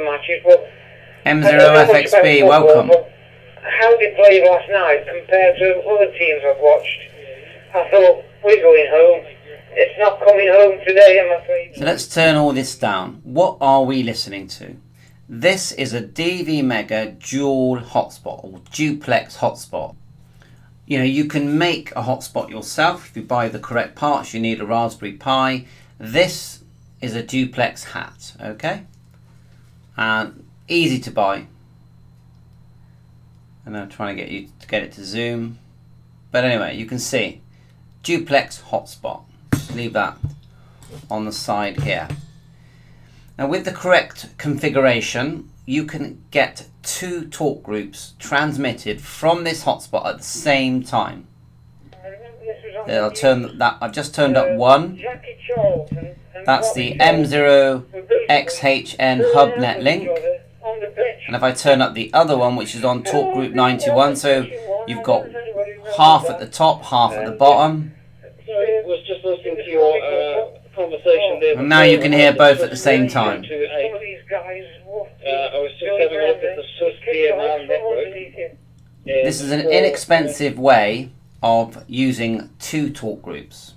the matches, but M0FXB, welcome. How they played last night compared to other teams I've watched, I thought, we're going home. It's not coming home today, I'm afraid. So let's turn all this down. What are we listening to? This is a DV Mega dual hotspot or duplex hotspot. You know, you can make a hotspot yourself. If you buy the correct parts, you need a Raspberry Pi. This is a duplex hat, okay? And easy to buy. And I'm trying to get it to zoom. But anyway, you can see duplex hotspot. Just leave that on the side here. Now with the correct configuration, you can get 2 talk groups transmitted from this hotspot at the same time. I'll turn that. I've just turned up one. That's the M0XHN HubNet link. And if I turn up the other one, which is on talk group 91, so you've got half at the top, half at the bottom. I was just listening to your conversation there. And now you can hear both at the same time. I was just having a look at the SUS DMR network. This is an inexpensive way of using 2 talk groups.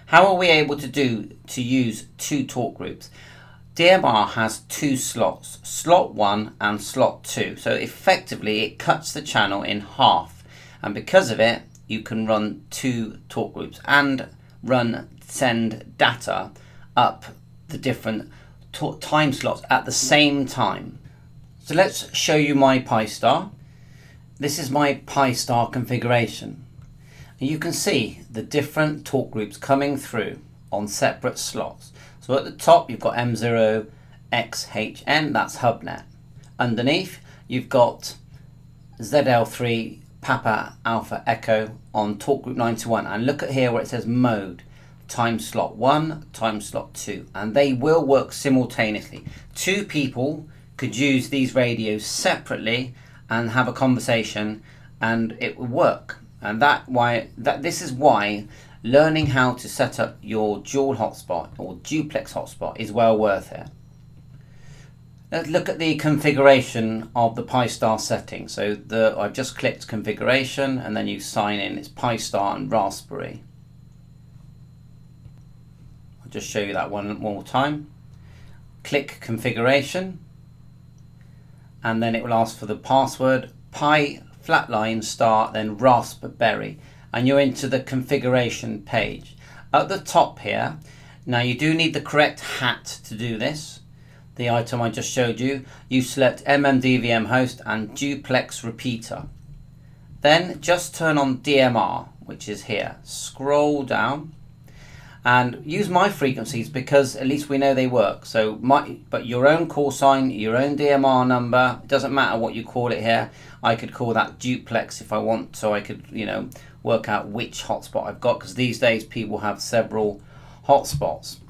How are we able to use 2 talk groups? DMR has 2 slots, slot 1 and slot 2. So effectively it cuts the channel in half. And because of it, you can run 2 talk groups and send data up the different time slots at the same time. So let's show you my PStar. This is my PStar configuration. And you can see the different talk groups coming through on separate slots. So at the top you've got M0XHN, that's HubNet. Underneath you've got ZL3 Papa Alpha Echo on talk group 91, and look at here where it says mode, time slot 1, time slot 2, and they will work simultaneously. 2 people could use these radios separately and have a conversation and it will work. And this is why learning how to set up your dual hotspot or duplex hotspot is well worth it. Let's look at the configuration of the PStar settings. So I've just clicked configuration and then you sign in. It's PStar and Raspberry. I'll just show you that one more time. Click configuration and then it will ask for the password Pi flatline start then Raspberry, and you're into the configuration page. At the top here, now you do need the correct hat to do this. The item I just showed you, you select MMDVM host and duplex repeater. Then just turn on DMR, which is here. Scroll down and use my frequencies because at least we know they work. So but your own call sign, your own DMR number, it doesn't matter what you call it here. I could call that duplex if I want, so I could, you know, work out which hotspot I've got, because these days people have several hotspots.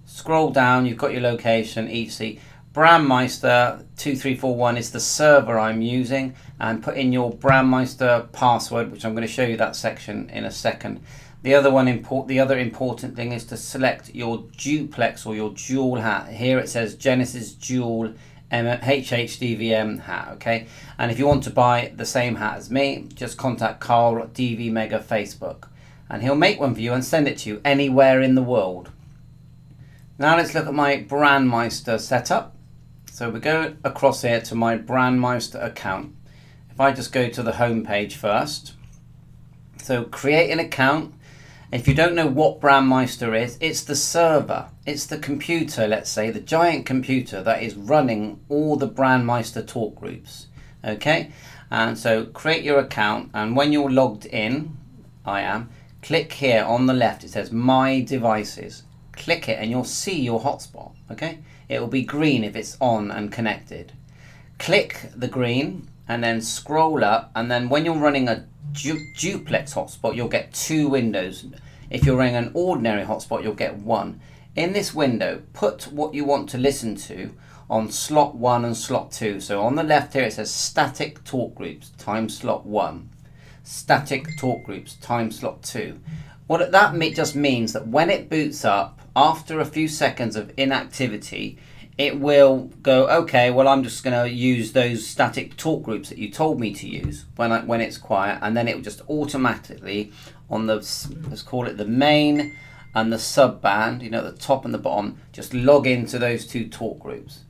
Scroll down, you've got your location, EC. Brandmeister 2341 is the server I'm using, and put in your Brandmeister password, which I'm going to show you that section in a second. The other important thing is to select your duplex or your dual hat. Here it says Genesis Dual HHDVM hat, okay? And if you want to buy the same hat as me, just contact Carl at DV Mega Facebook, and he'll make one for you and send it to you anywhere in the world. Now let's look at my Brandmeister setup. So we go across here to my Brandmeister account. If I just go to the home page first, so create an account. If you don't know what Brandmeister is, it's the server, it's the computer, let's say, the giant computer that is running all the Brandmeister talk groups, okay? And so create your account, and when you're logged in, click here on the left, it says My Devices. Click it and you'll see your hotspot, okay? It will be green if it's on and connected. Click the green and then scroll up, and then when you're running a duplex hotspot, you'll get 2 windows. If you're running an ordinary hotspot, you'll get 1. In this window, put what you want to listen to on slot 1 and slot 2. So on the left here it says static talk groups time slot 1, static talk groups time slot 2. What that just means that when it boots up, after a few seconds of inactivity, it will go, okay, well, I'm just going to use those static talk groups that you told me to use when it's quiet, and then it will just automatically on the, let's call it the main and the sub band, you know, the top and the bottom, just log into those two talk groups.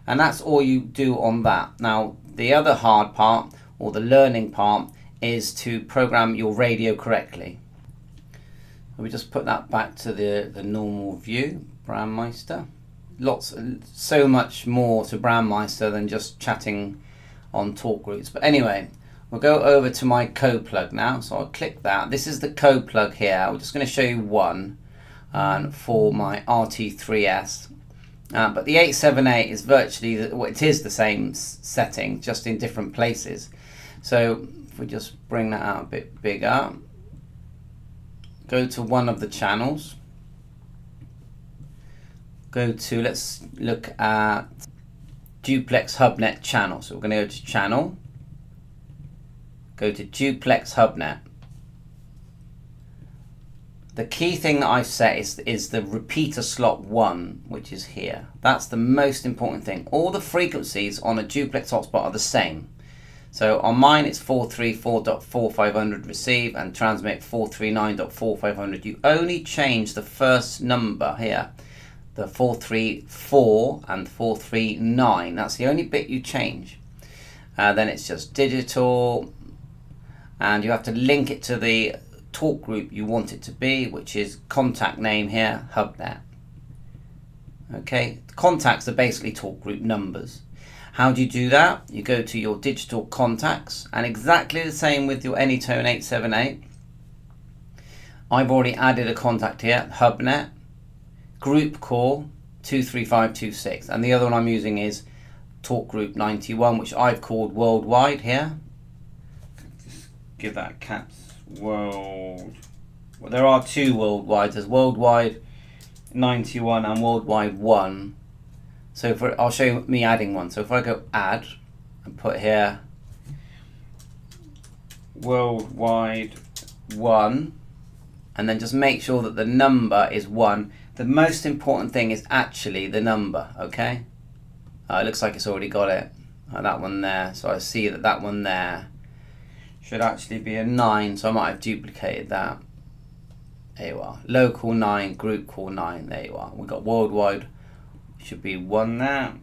And that's all you do on that. Now, the other hard part, or the learning part, is to program your radio correctly. We just put that back to the normal view, Brandmeister. So much more to Brandmeister than just chatting on talk groups. But anyway, we'll go over to my code plug now. So I'll click that. This is the code plug here. I'm just going to show you one for my RT3S. But the 878 is virtually, it is the same setting, just in different places. So if we just bring that out a bit bigger, go to one of the channels, go to, let's look at Duplex HubNet channel. So we're going to go to channel, go to Duplex HubNet. The key thing that I've set is the repeater slot 1, which is here. That's the most important thing. All the frequencies on a duplex hotspot are the same. So on mine it's 434.4500 receive and transmit 439.4500. You only change the first number here, the 434 and 439. That's the only bit you change. Then it's just digital, and you have to link it to the talk group you want it to be, which is contact name here, HubNet. Okay, contacts are basically talk group numbers. How do you do that? You go to your digital contacts, and exactly the same with your Anytone 878. I've already added a contact here, HubNet, group call 23526, and the other one I'm using is talk group 91, which I've called worldwide here. Just give that a caps. World. Well, there are two worldwide. There's worldwide 91 and worldwide 1. So I'll show you me adding one. So if I go add and put here worldwide 1, and then just make sure that the number is 1. The most important thing is actually the number. Okay. It looks like it's already got it. That one there. So I see that one there should actually be a 9, so I might have duplicated that. There you are. Local 9, group call 9. There you are. We've got worldwide. Should be 1 there.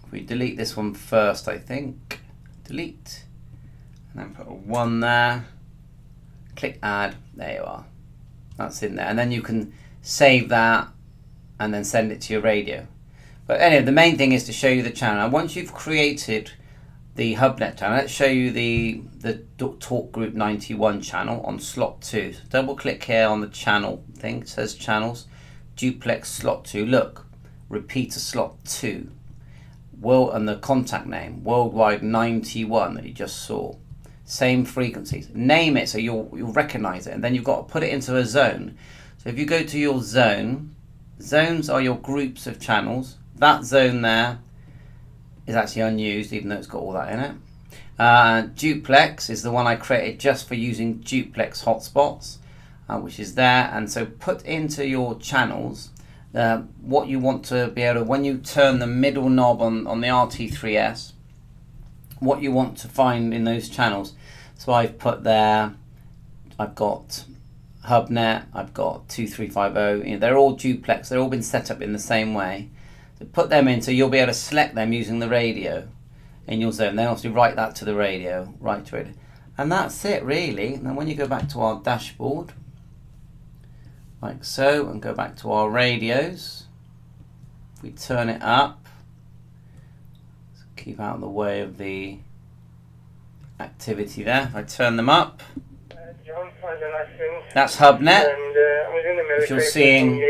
If we delete this one first, I think. Delete. And then put a 1 there. Click add. There you are. That's in there. And then you can save that and then send it to your radio. But anyway, the main thing is to show you the channel. And once you've created the HubNet channel, let's show you the talk group 91 channel on slot 2. So double click here on the channel thing. It says channels, duplex slot 2. Look, repeater slot 2. And the contact name, worldwide 91 that you just saw. Same frequencies. Name it so you'll recognize it, and then you've got to put it into a zone. So if you go to your zone, zones are your groups of channels. That zone there is actually unused, even though it's got all that in it. Duplex is the one I created just for using duplex hotspots, which is there. And so put into your channels what you want to be able to, when you turn the middle knob on the RT3S, what you want to find in those channels. So I've put there, I've got HubNet, I've got 2350, you know, they're all duplex, they've all been set up in the same way. So put them in, so you'll be able to select them using the radio in your zone. Then obviously write that to the radio, right to it. And that's it really. And then when you go back to our dashboard, like so, and go back to our radios, if we turn it up, keep out of the way of the activity there. If I turn them up, that's HubNet, which you're seeing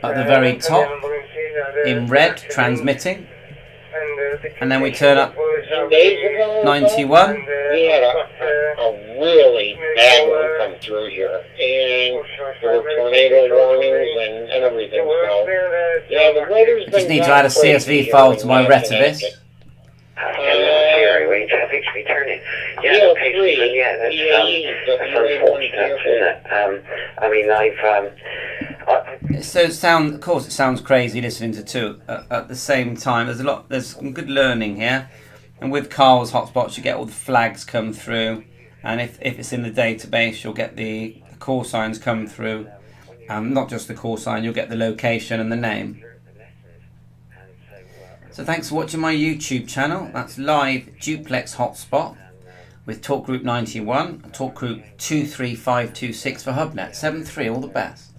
at the very top in red, transmitting. And then we turn up 91. We had a really bad one come through here, and there were tornado warnings and everything. So yeah, the weather's been. Just need to add a CSV file to my Retivis. Traffic's returning. Yeah, okay, so yeah, that's unfortunate, isn't it? I mean, Of course, it sounds crazy listening to two at the same time. There's some good learning here, and with Carl's hotspots, you get all the flags come through, and if it's in the database, you'll get the call signs come through. Not just the call sign, you'll get the location and the name. So thanks for watching my YouTube channel. That's live Duplex Hotspot with Talk Group 91, Talk Group 23526 for HubNet 73. All the best.